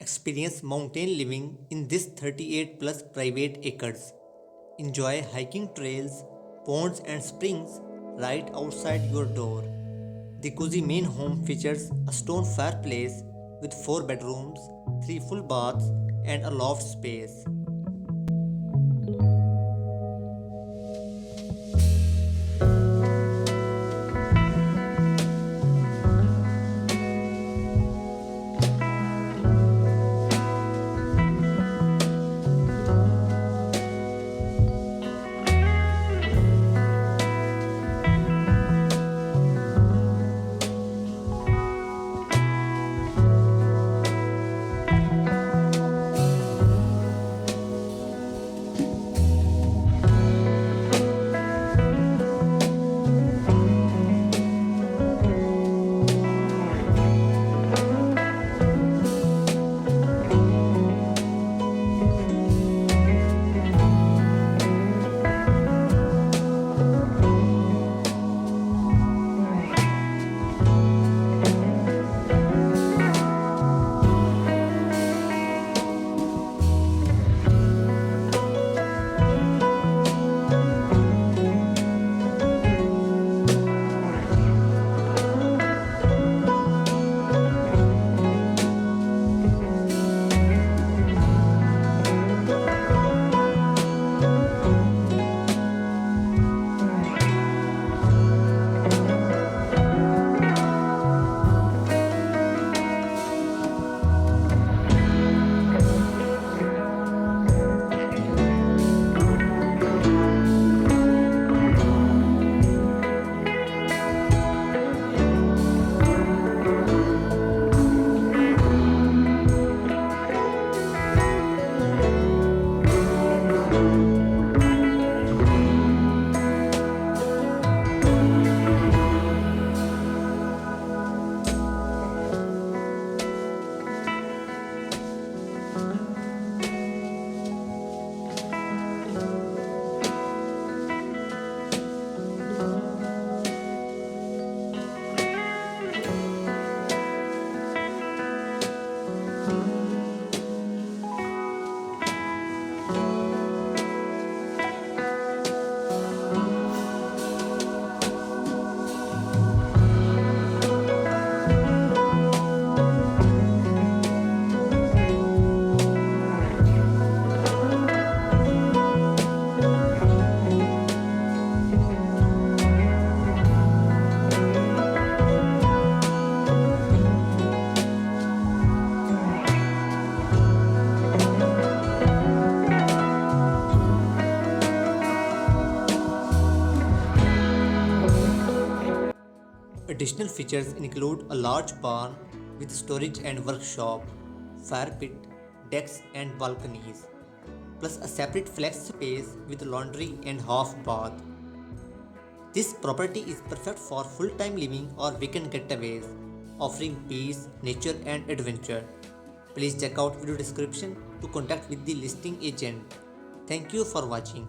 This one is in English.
Experience mountain living in this 38 plus private acres. Enjoy hiking trails, ponds, and springs right outside your door. The cozy main home features a stone fireplace with 4 bedrooms, 3 full baths, and a loft space. Additional features include a large barn with storage and workshop, fire pit, decks, and balconies, plus a separate flex space with laundry and half bath. This property is perfect for full time living or weekend getaways, offering peace, nature, and adventure. Please check out video description to contact with the listing agent. Thank you for watching.